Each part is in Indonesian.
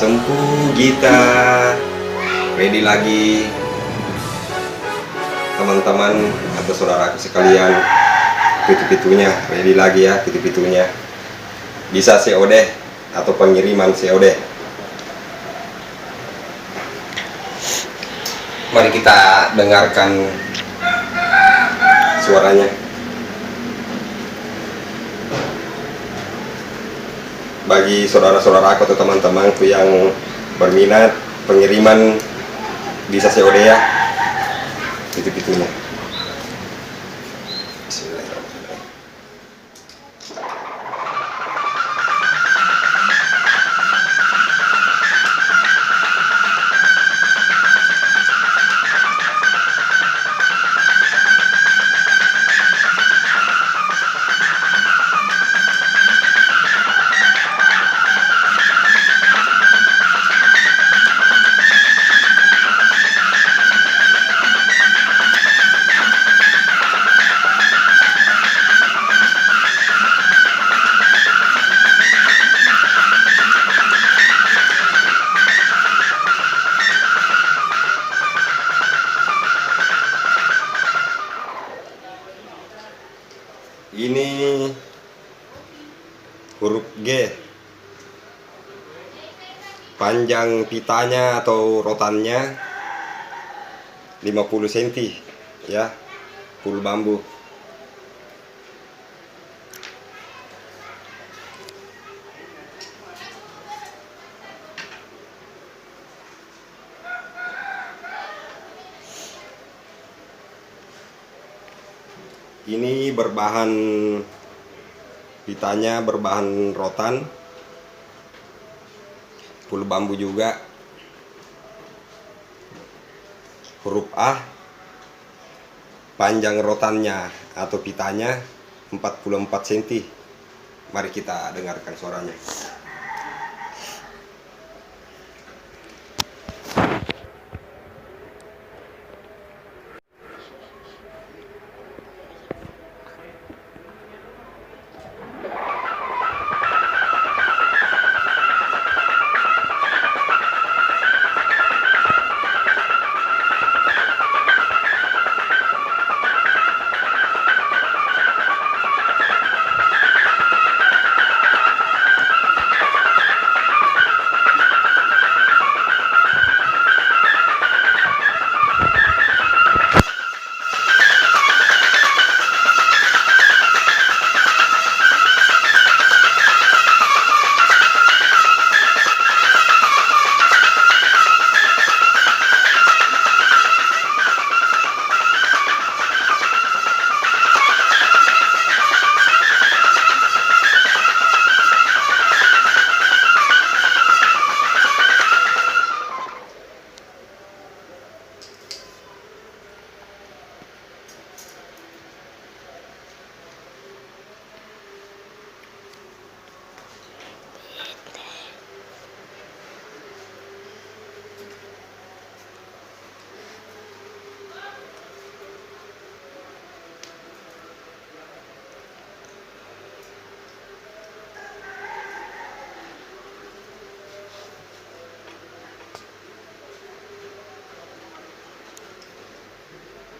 Sempu Gita, ready lagi teman-teman atau saudaraku sekalian. Pitu-pitunya ready lagi ya, pitu-pitunya bisa COD atau pengiriman COD. Mari kita dengarkan suaranya. Bagi saudara-saudaraku atau teman-temanku yang berminat pengiriman bisa COD ya, pitu-pitunya. Bismillahirrahmanirrahim. Ini huruf G, panjang pitanya atau rotannya 50 cm ya, full bambu. Ini berbahan, pitanya berbahan rotan, full bambu juga. Huruf A, panjang rotannya atau pitanya 44 cm. Mari kita dengarkan suaranya.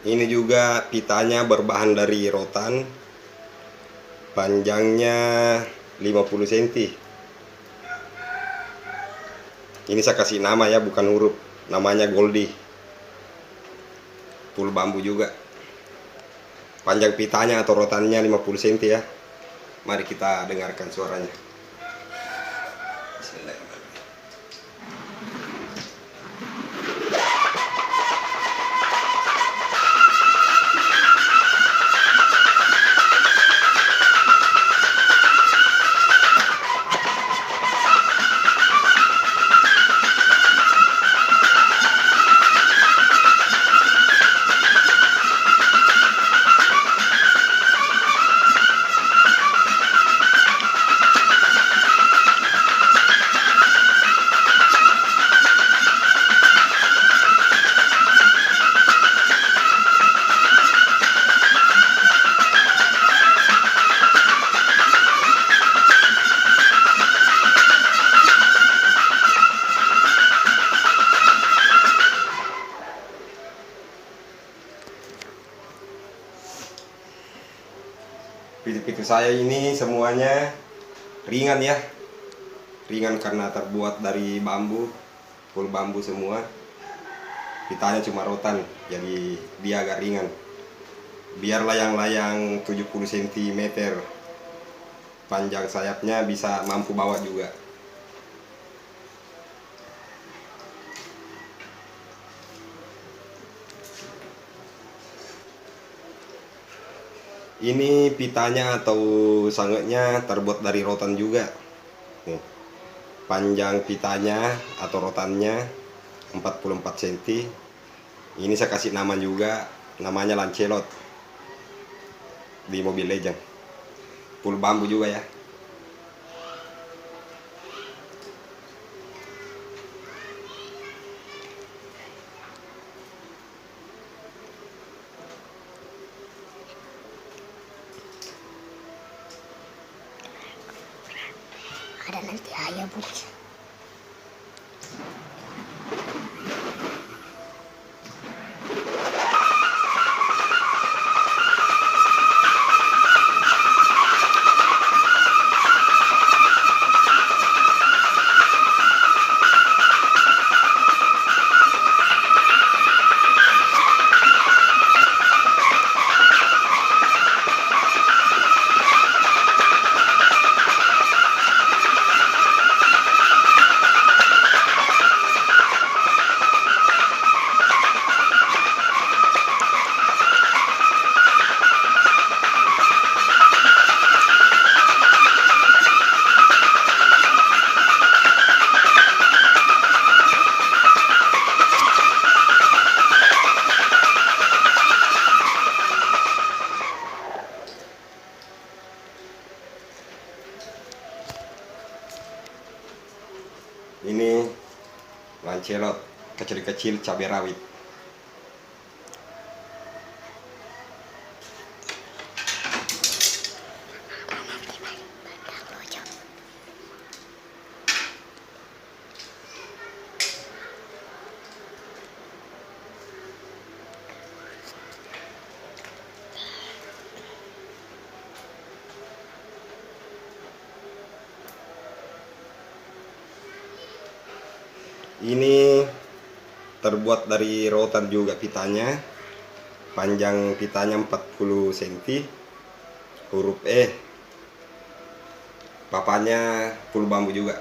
Ini juga pitanya berbahan dari rotan, panjangnya 50 cm. Ini saya kasih nama ya, bukan huruf, namanya Goldie. Full bambu juga. Panjang pitanya atau rotannya 50 cm ya. Mari kita dengarkan suaranya. Bismillahirrahmanirrahim. Pitu-pitu saya ini semuanya ringan ya, ringan karena terbuat dari bambu, full bambu semua. Pitanya cuma rotan, jadi dia agak ringan. Biar layang-layang 70 cm panjang sayapnya bisa mampu bawa juga. Ini pitanya atau sangetnya terbuat dari rotan juga. Nih, panjang pitanya atau rotannya 44 cm. Ini saya kasih nama juga, namanya Lancelot di Mobile Legends. Full bambu juga ya. Ada nanti ayah bu. Ini Lancelot kecil-kecil cabai rawit. Ini terbuat dari rotan juga pitanya. Panjang pitanya 40 cm. Huruf E. Papanya full bambu juga.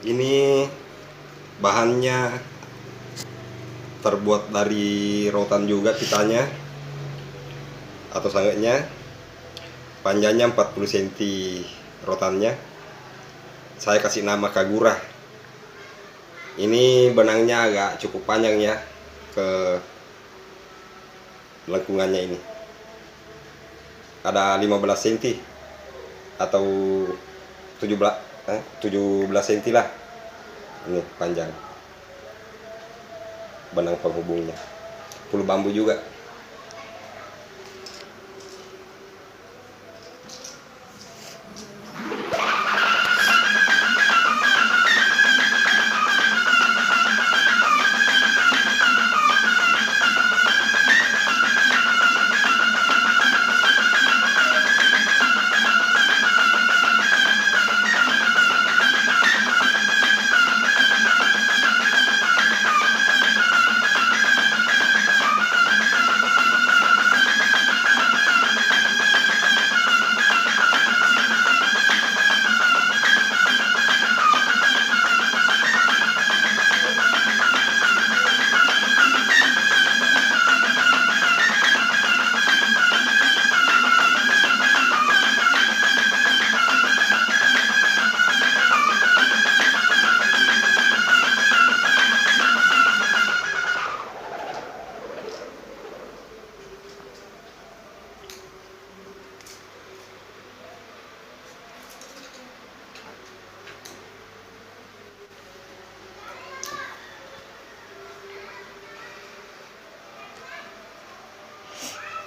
Ini Bahannya terbuat dari rotan juga pitanya atau sangatnya. Panjangnya 40 cm rotannya. Saya kasih nama Kagura. Ini benangnya agak cukup panjang ya ke lengkungannya ini. Ada 15 cm atau 17 cm lah. Ini panjang benang penghubungnya. Full bambu juga.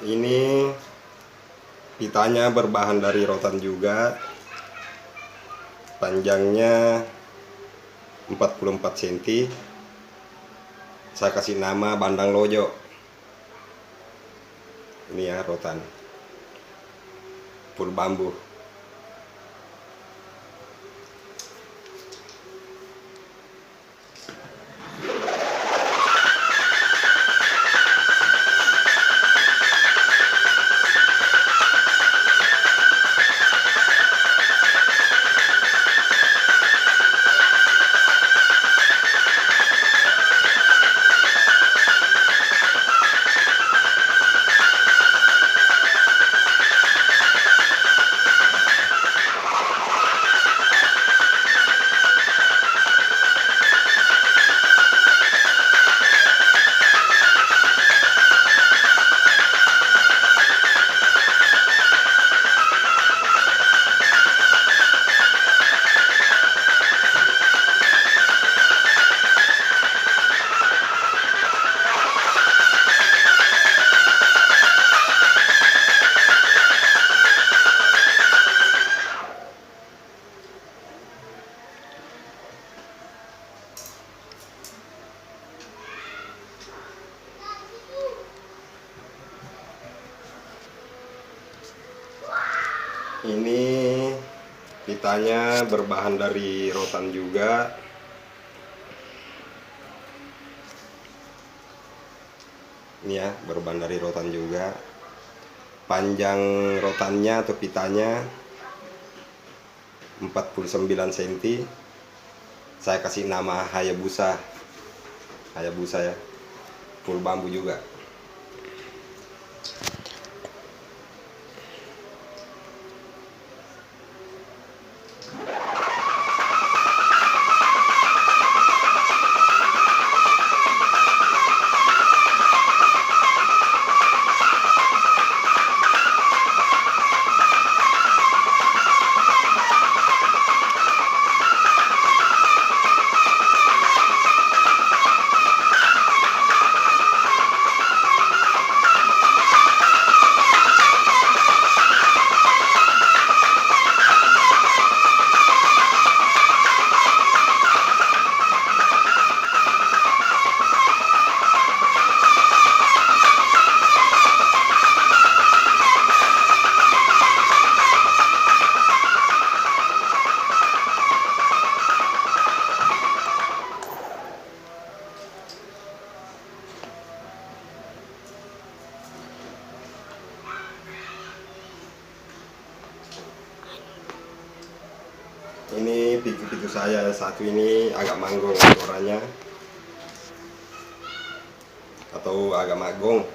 Ini pitanya berbahan dari rotan juga. Panjangnya 44 cm. Saya kasih nama Bandang Lojo. Ini ya rotan. Full bambu. Ini pitanya berbahan dari rotan juga. Ini ya, berbahan dari rotan juga. Panjang rotannya atau pitanya 49 cm. Saya kasih nama Hayabusa. Hayabusa ya. Full bambu juga. saya satu ini agak manggong suaranya, atau agak magong.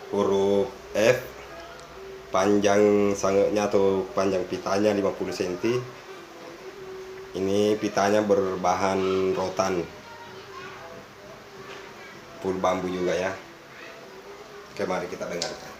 Huruf F, panjang sangenya atau panjang pitanya 50 cm. Ini pitanya berbahan rotan, full bambu juga ya. Oke, mari kita dengarkan.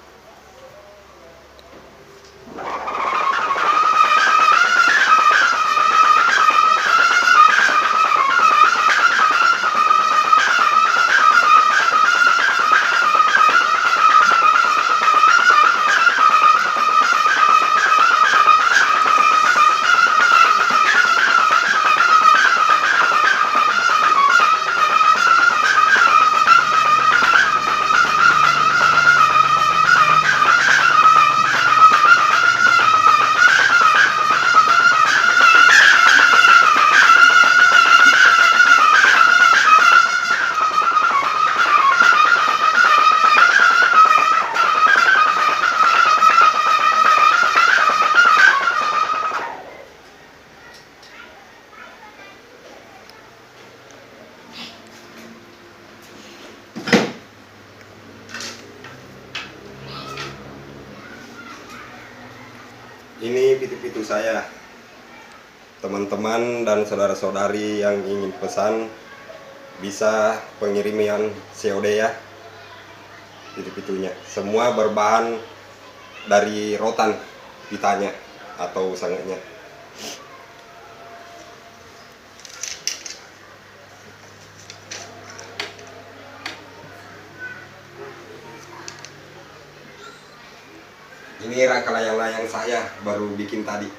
Ini pitu-pitu saya. Teman-teman dan saudara-saudari yang ingin pesan bisa pengiriman COD ya. Pitu-pitunya semua berbahan dari rotan pitanya atau sangetnya. Ini rangka layang-layang saya baru bikin tadi.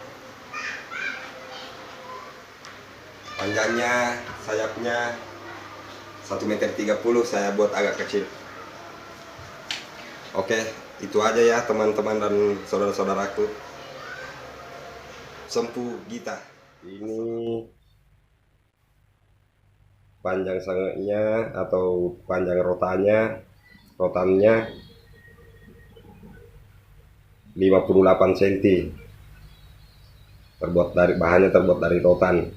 Panjangnya sayapnya 1,30 m, saya buat agak kecil. Oke, itu aja ya teman-teman dan saudara-saudaraku. Sempu Gita. Ini panjang sangetnya atau panjang rotannya 58 cm. Bahannya terbuat dari rotan.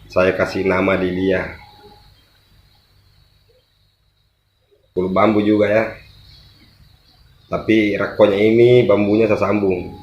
Saya kasih nama Dilia. Full bambu juga ya. Tapi rakonya ini bambunya saya sambung.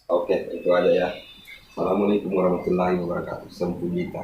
Oke, itu aja ya. Assalamualaikum warahmatullahi wabarakatuh. Sempu Gita.